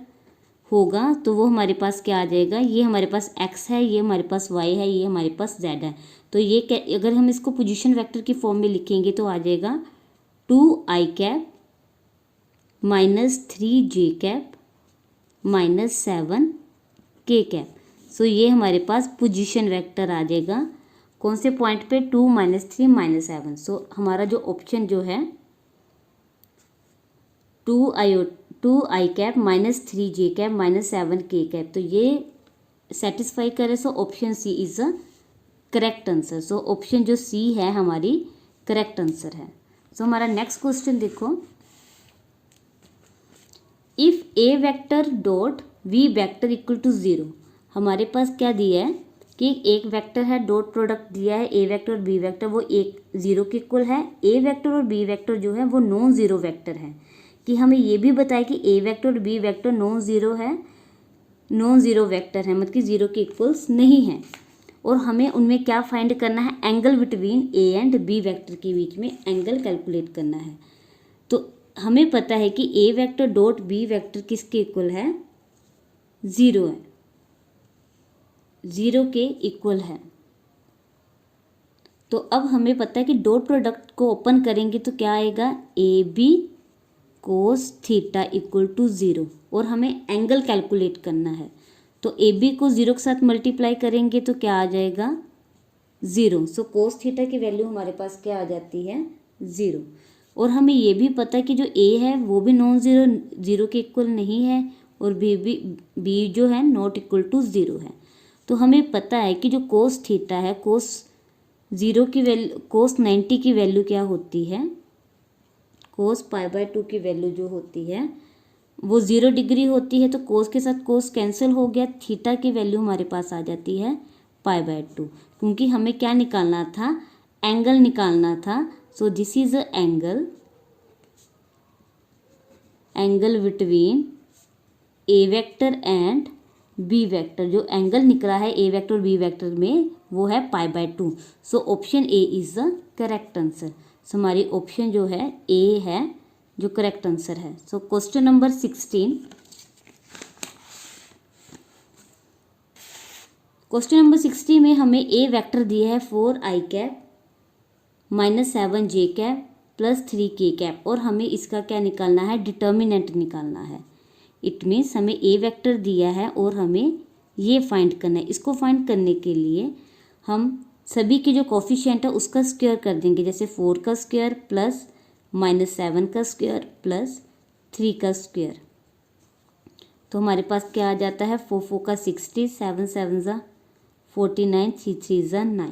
होगा तो वो हमारे पास क्या आ जाएगा, ये हमारे पास x है, ये हमारे पास y है, ये हमारे पास z है। तो ये अगर हम इसको पोजीशन वेक्टर की फॉर्म में लिखेंगे तो आ जाएगा 2i -3j -7k। सो ये हमारे पास पोजीशन वेक्टर आ जाएगा कौन से पॉइंट पे, 2 -3 -7। सो हमारा जो ऑप्शन जो है 2i -3j -7k, तो ये सेटिस्फाई करे। So option C is a correct answer. So option जो सी है हमारी करेक्ट आंसर है। सो हमारा नेक्स्ट क्वेश्चन देखो, if A vector dot V vector equal to 0। हमारे पास क्या दिया है कि एक वेक्टर है, डॉट प्रोडक्ट दिया है ए वेक्टर और बी वेक्टर, वो 0 के इक्वल है। ए वेक्टर और बी वेक्टर जो है वो नॉन ज़ीरो वेक्टर है, कि हमें ये भी बताया कि ए वेक्टर और B vector non zero vector है, मतलब कि 0 के इक्वल्स नहीं है। और हमें उनमें क्या फाइंड करना है, angle between A and B vector के बीच में एंगल कैलकुलेट करना है। तो हमें पता है कि A vector dot B vector किसके इक्वल है, 0 है, 0 के इक्वल है। तो अब हमें पता है कि डॉट प्रोडक्ट को ओपन करेंगे तो क्या आएगा, A B cos theta equal to 0, और हमें एंगल कैलकुलेट करना है। तो ए बी को 0 के साथ मल्टीप्लाई करेंगे तो क्या आ जाएगा, 0। सो कोस थीटा की वैल्यू हमारे पास क्या आ जाती है, 0। और हमें ये भी पता है कि जो ए है वो भी नॉन ज़ीरो, 0 के इक्वल नहीं है, और बी जो है नॉट इक्वल टू 0 है। तो हमें पता है कि जो कोस थीटा है, कोस 0 की वैल्यू, कोस 90 की वैल्यू क्या होती है, कोस π/2 की वैल्यू जो होती है वो 0 डिग्री होती है। तो कोस के साथ कोस कैंसिल हो गया, थीटा की वैल्यू हमारे पास आ जाती है π/2, क्योंकि हमें क्या निकालना था, एंगल निकालना था। So this is a angle between A vector and B vector. जो एंगल निकला है ए वेक्टर और बी वेक्टर में वो है π/2। So option A is the correct answer. So हमारी ऑप्शन जो है ए है जो करेक्ट आंसर है। सो क्वेश्चन नंबर 16, क्वेश्चन नंबर 60 में हमें ए वेक्टर दिया है 4i -7j प्लस 3k, और हमें इसका क्या निकालना है, डिटर्मिनेंट निकालना है। इट मीन्स हमें ए वेक्टर दिया है और हमें ये फाइंड करना है। इसको फाइंड करने के लिए हम सभी के जो कोफिशिएंट है उसका स्क्वायर कर देंगे, जैसे 4 का स्क्वायर प्लस -7 का स्क्वायर प्लस 3 का स्क्वायर। तो हमारे पास क्या आ जाता है, 4 4 का 60, 7 7 ज़ा 49, 3 3 ज़ा 9।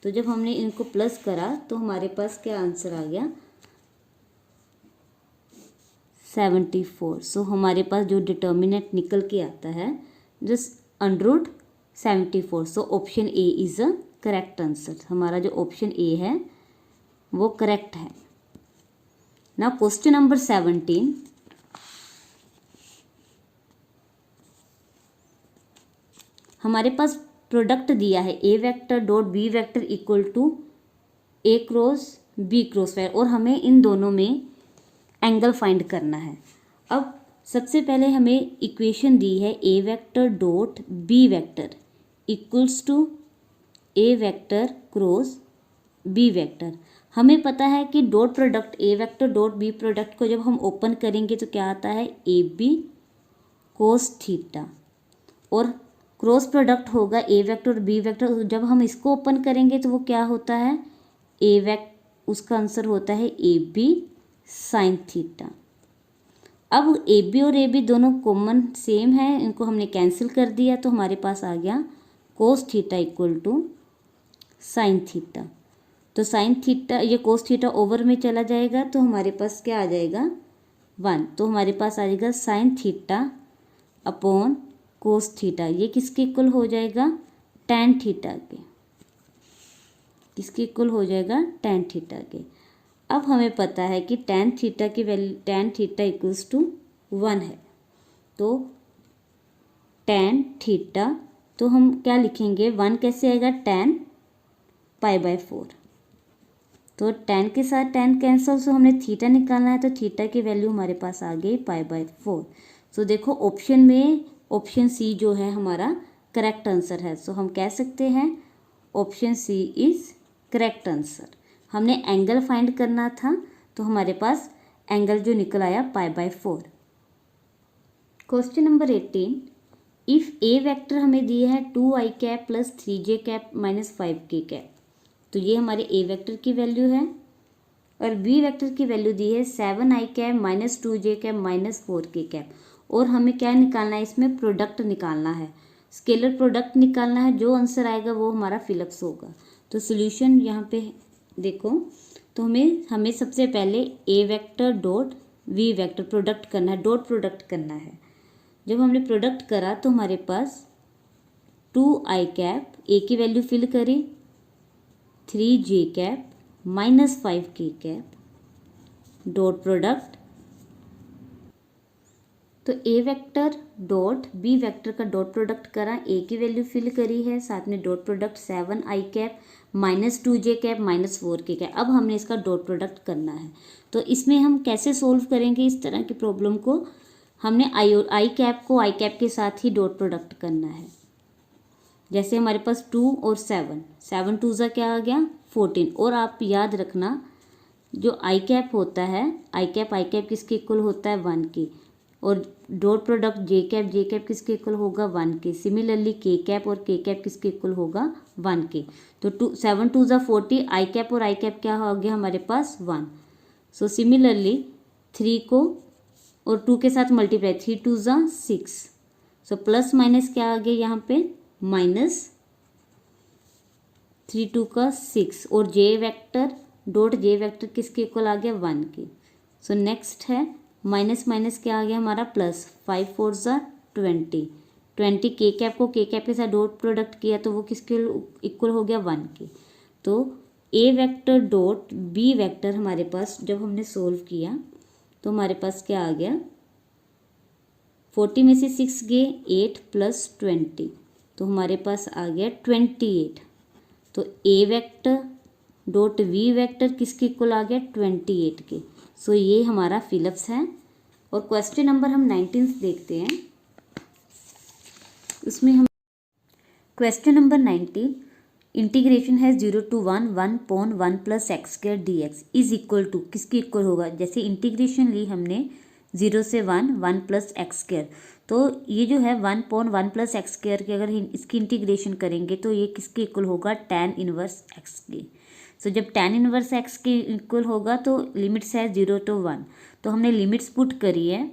तो जब हमने इनको प्लस करा तो हमारे पास क्या आंसर आ गया, 74। सो हमारे पास जो डिटर्मिनेंट निकल के आता है just √74। So option A is a correct answer. हमारा जो ऑप्शन ए है वो करेक्ट है। नाउ क्वेश्चन नंबर 17, हमारे पास प्रोडक्ट दिया है A vector dot B vector equal to A cross B cross Y, और हमें इन दोनों में एंगल फाइंड करना है। अब सबसे पहले हमें इक्वेशन दी है A vector dot B vector equals to A vector cross B vector. हमें पता है कि dot product A vector dot B product को जब हम ओपन करेंगे तो क्या आता है, ए बी कोस थीटा, और क्रॉस प्रोडक्ट होगा ए वेक्टर और बी वेक्टर। जब हम इसको ओपन करेंगे तो वो क्या होता है, उसका आंसर होता है ए बी साइन थीटा। अब ए बी और ए बी दोनों कॉमन सेम है, इनको हमने कैंसिल कर दिया तो हमारे पास आ गया cos theta equal to sine theta. तो साइन थीटा, ये कोस थीटा ओवर में चला जाएगा तो हमारे पास क्या आ जाएगा, 1। तो हमारे पास आ जाएगा sine theta upon cos theta. ये किसके इक्वल हो जाएगा, टैन थीटा के। किसके इक्वल हो जाएगा, टैन थीटा के। अब हमें पता है कि टैन थीटा की value, tan theta equals to 1 है। तो टैन थीटा, तो हम क्या लिखेंगे, 1 कैसे आएगा, टैन π/4। तो टैन के साथ टैन कैंसल, सो हमने थीटा निकालना है तो थीटा की वैल्यू हमारे पास आ गई π/4। सो देखो ऑप्शन में ऑप्शन सी जो है हमारा करेक्ट आंसर है। सो हम कह सकते हैं option C is correct answer. हमने एंगल फाइंड करना था तो हमारे पास एंगल जो निकल आया π/4। Question number 18, if A vector हमें दिए है 2i plus 3j minus 5k, तो ये हमारे ए वेक्टर की वैल्यू है, और बी वेक्टर की वैल्यू दी है 7i minus 2j minus 4k, और हमें क्या निकालना है, इसमें प्रोडक्ट निकालना है, स्केलर प्रोडक्ट निकालना है। जो आंसर आएगा वो हमारा फिलअप्स होगा। तो सॉल्यूशन यहाँ पे देखो, तो हमें सबसे पहले A vector dot V vector product करना है, डॉट प्रोडक्ट करना है। जब हमने प्रोडक्ट करा तो हमारे पास 2i ए की वैल्यू फिल करी, 3j minus 5k dot product. तो ए वेक्टर डॉट बी वेक्टर का डॉट प्रोडक्ट करा, ए की वैल्यू फिल करी है, साथ में डॉट प्रोडक्ट 7 आई कैप -2 जे कैप -4 के कैप। अब हमने इसका डॉट प्रोडक्ट करना है। तो इसमें हम कैसे सोल्व करेंगे इस तरह की प्रॉब्लम को? हमने आई कैप को आई कैप के साथ ही डॉट प्रोडक्ट करना है। जैसे हमारे पास 2 और 7, 7 2 ज़ा क्या आ गया 14। और आप याद रखना जो आई कैप होता है, आई कैप किसके इक्वल होता है 1 के, और डॉट प्रोडक्ट जे कैप किसके इक्वल होगा 1 के। सिमिलरली के कैप और के कैप किसके इक्वल होगा 1 के। तो 7 2 ज़ा 40, आई कैप और आई कैप क्या हो गया हमारे पास 1। सो सिमिलरली 3 को और 2 के साथ मल्टीप्लाई, 3 2 ज़ा 6। सो प्लस माइनस क्या आ गया यहाँ पे -3 2 का 6, और जे वेक्टर डॉट जे वेक्टर किसके इक्वल आ गया 1 के। सो नेक्स्ट है माइनस माइनस क्या आ गया हमारा प्लस, 5 4 ज़ा 20 के कैप को के कैप के साथ डॉट प्रोडक्ट किया तो वो किसके इक्वल हो गया 1 के। तो ए वेक्टर डॉट बी वेक्टर हमारे पास जब हमने सोल्व किया तो हमारे पास क्या आ गया, 40 में से 6 गए 8 + 20, तो हमारे पास आ गया 28। तो ए वेक्टर डॉट वी वेक्टर किसके इक्वल आ गया 28 के। सो ये हमारा फिलअप्स है। और क्वेश्चन नंबर हम 19 देखते हैं। उसमें हम क्वेश्चन नंबर 19, इंटीग्रेशन है 0 to 1 1/1 + x² dx is equal to किसके इक्वल होगा। जैसे इंटीग्रेशन ली हमने 0 से 1 1 + x², तो ये जो है 1/1 + x² के अगर इसकी इंटीग्रेशन करेंगे तो ये किसके इक्वल होगा tan इनवर्स x के। सो जब tan इनवर्स x के इक्वल होगा तो लिमिट्स है 0 to 1, तो हमने लिमिट्स पुट करी है।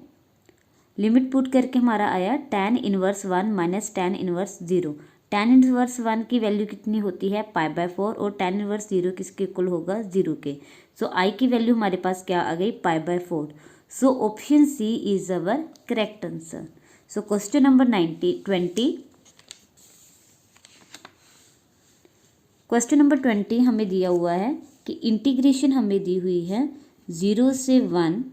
लिमिट पुट करके हमारा आया tan inverse 1 - tan inverse 0। tan inverse 1 की वैल्यू कितनी होती है π/4, और tan इनवर्स 0 किसके इक्वल होगा 0 के। सो i की वैल्यू हमारे पास क्या आ गई π/4। So option C is our correct answer. So question number 20 question number 20 हमें दिया हुआ है कि इंटीग्रेशन हमें दी हुई है 0 से 1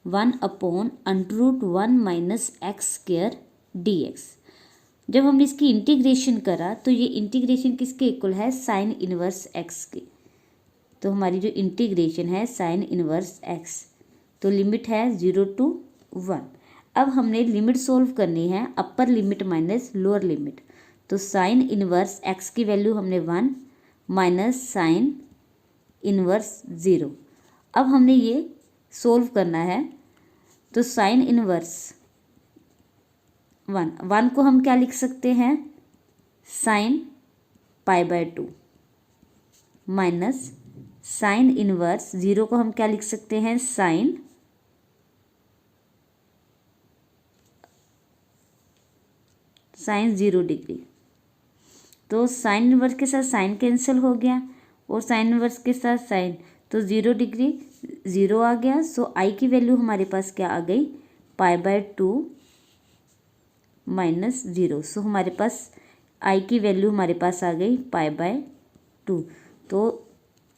1/√1 - x² dx। जब हमने इसकी इंटीग्रेशन करा तो ये इंटीग्रेशन किसके इक्वल है साइन इनवर्स x के। तो हमारी जो इंटीग्रेशन है साइन इनवर्स x, तो लिमिट है 0 to 1। अब हमने लिमिट सोल्व करनी है, upper limit minus lower limit. तो साइन इनवर्स x की वैल्यू हमने 1 माइनस साइन इनवर्स 0। अब हमने ये सोल्व करना है, तो साइन इनवर्स 1 को हम क्या लिख सकते हैं साइन π/2 माइनस साइन इनवर्स 0 को हम क्या लिख सकते हैं साइन 0 डिग्री। तो साइन इनवर्स के साथ साइन कैंसिल हो गया और साइन इनवर्स के साथ साइन, तो 0 डिग्री 0 आ गया। सो आई की वैल्यू हमारे पास क्या आ गई π/2 - 0। सो हमारे पास आई की वैल्यू हमारे पास आ गई π/2। तो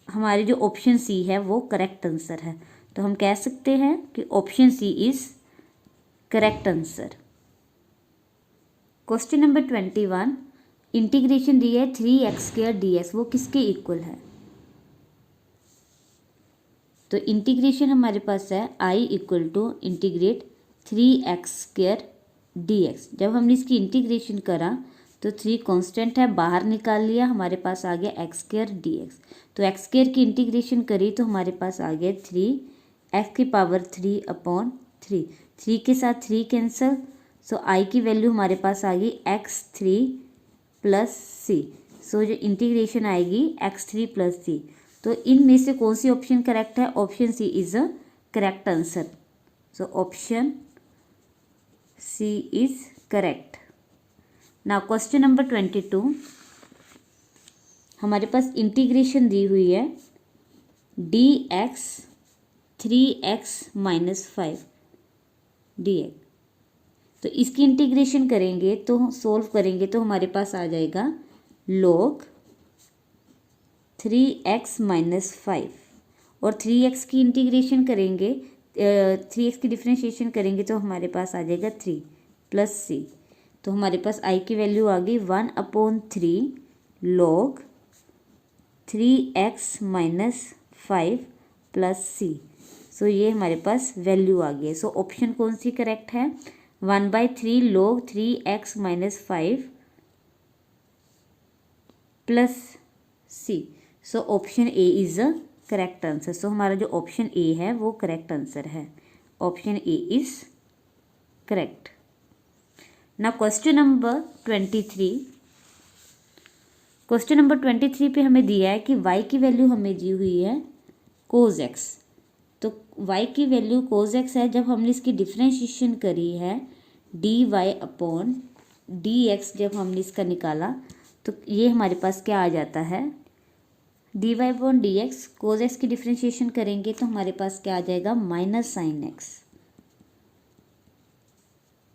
हमारी जो ऑप्शन सी है वो करेक्ट आंसर है। तो हम कह सकते हैं कि option C is correct answer. Question number 21, integration दी है 3x² dx, वो किसके इक्वल है। तो इंटीग्रेशन हमारे पास है i = इंटीग्रेट 3x² dx। जब हमने इसकी इंटीग्रेशन करा तो 3 कांस्टेंट है, बाहर निकाल लिया, हमारे पास आ गया x² dx। तो x² की इंटीग्रेशन करी तो हमारे पास आ गया 3x³ 3 के साथ 3 कैंसिल। सो i की वैल्यू हमारे पास आ गई x3 + c। सो जो इंटीग्रेशन आएगी x3 + c। तो इनमें से कौन सी ऑप्शन करेक्ट है, option C is a correct answer. So option C is correct. Now question number 22, हमारे पास इंटीग्रेशन दी हुई है dx 3x - 5 dx। तो इसकी इंटीग्रेशन करेंगे तो सोल्व करेंगे तो हमारे पास आ जाएगा log 3x - 5, और 3x की इंटीग्रेशन करेंगे 3x की डिफ्रेंशिएशन करेंगे तो हमारे पास आ जाएगा 3। प्लस सी। तो हमारे पास आई की वैल्यू आ गई 1/3 log 3x - 5 प्लस सी। सो ये हमारे पास वैल्यू आ गई है। सो ऑप्शन कौन सी करेक्ट है? 1/3 log 3x - 5 plus C. So option A is a correct answer. So हमारा जो ऑप्शन ए है वो करेक्ट आंसर है। Option A is correct. Now question number 23। Question number 23 पे हमें दिया है कि y की वैल्यू हमें दी हुई है cos x। तो y की वैल्यू cos x है। जब हमने इसकी डिफ्रेंशिएशन करी है dy/dx, जब हमने इसका निकाला तो ये हमारे पास क्या आ जाता है? dy/dx cos x की डिफ्रेंशिएशन करेंगे तो हमारे पास क्या आ जाएगा? -sin x।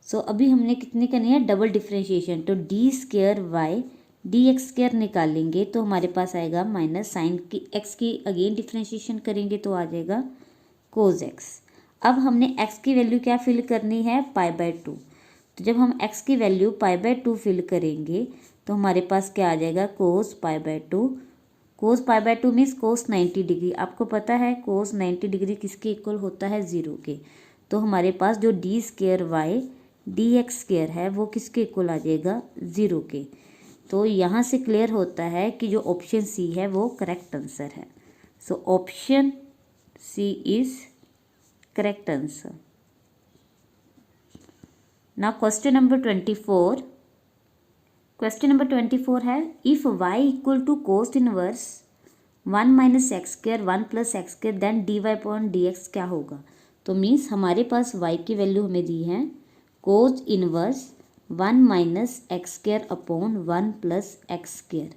सो अभी हमने कितने करनी है? Double differentiation. तो d² dx² निकालेंगे तो हमारे पास आएगा -sin की x की अगेन डिफ्रेंशिएशन करेंगे तो आ जाएगा cos x। अब हमने x की वैल्यू क्या फिल करनी है? π/2। तो जब हम x की वैल्यू π/2 फिल करेंगे तो हमारे पास क्या आ जाएगा? cos π/2। cos π/2 means cos 90 degree. आपको पता है cos 90 डिग्री किसके इक्वल होता है? 0 के। तो हमारे पास जो d² dx² है वो किसके इक्वल आ जाएगा? 0 के। तो यहाँ से क्लियर होता है कि जो ऑप्शन सी है वो करेक्ट आंसर है। So option C is correct answer. Now question number 24। Question number 24 है if y equal to cos inverse 1 - x², 1 + x² then dy/dx क्या होगा? तो मीन्स हमारे पास y की वैल्यू हमें दी है cos inverse 1 - x² upon 1 + x²।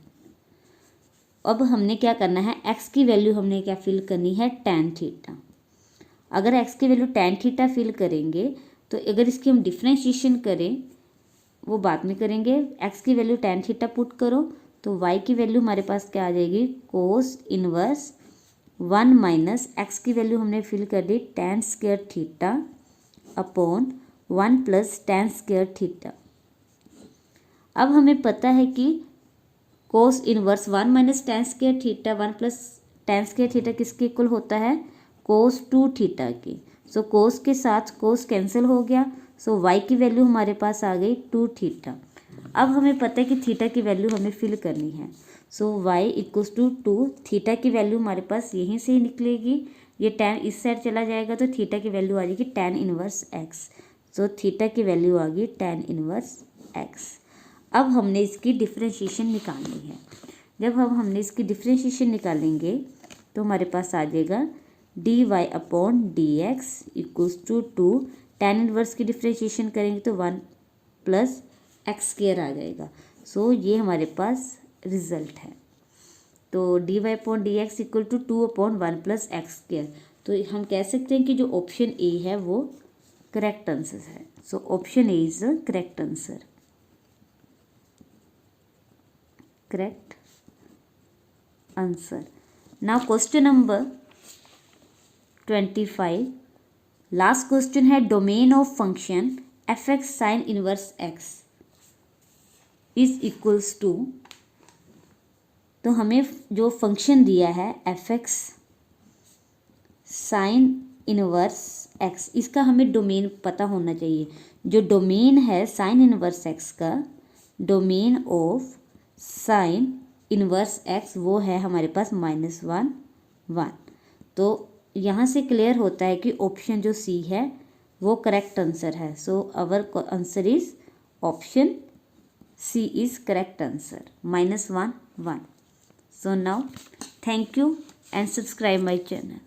अब हमने क्या करना है? x की वैल्यू हमने क्या फिल करनी है? tan theta. अगर x की वैल्यू tan थीटा फिल करेंगे तो अगर इसकी हम डिफ्रेंशिएशन करें वो बाद में करेंगे। x की वैल्यू tan थीटा पुट करो तो y की वैल्यू हमारे पास क्या आ जाएगी? cos इनवर्स 1 - x की वैल्यू हमने फिल कर दी tan² theta upon 1 + tan² theta. अब हमें पता है कि cos inverse 1 - tan² theta 1 + tan² theta किसके इक्वल होता है? cos 2 थीटा के। सो cos के साथ cos कैंसिल हो गया। सो y की वैल्यू हमारे पास आ गई 2 थीटा। अब हमें पता है कि थीटा की वैल्यू हमें फिल करनी है। सो y = 2। थीटा की वैल्यू हमारे पास यहीं से ही निकलेगी। ये tan इस साइड चला जाएगा तो थीटा की वैल्यू आ जाएगी tan inverse x। So theta की वैल्यू आ गई tan इनवर्स x। अब हमने इसकी डिफ्रेंशिएशन निकालनी है। जब हमने इसकी डिफ्रेंशिएशन निकालेंगे तो हमारे पास आ जाएगा dy/dx = 2। tan इनवर्स की डिफ्रेंशिएशन करेंगे तो 1 + x² आ जाएगा। सो ये हमारे पास रिजल्ट है। तो dy/dx = 2/1 + x²। तो हम कह सकते हैं कि जो ऑप्शन ए है वो करेक्ट आंसर है। So option A is the correct answer. Correct answer. Now question number 25। Last question है domain of function f(x) sin inverse x is equals to. तो हमें जो फंक्शन दिया है f(x) sin इनवर्स x, इसका हमें domain पता होना चाहिए। जो डोमेन है sin इनवर्स x का, domain of sin inverse x वो है हमारे पास -1 1। तो यहाँ से क्लियर होता है कि ऑप्शन जो सी है वो करेक्ट आंसर है। So our answer is option C is correct answer -1 1। So now thank you and subscribe my channel.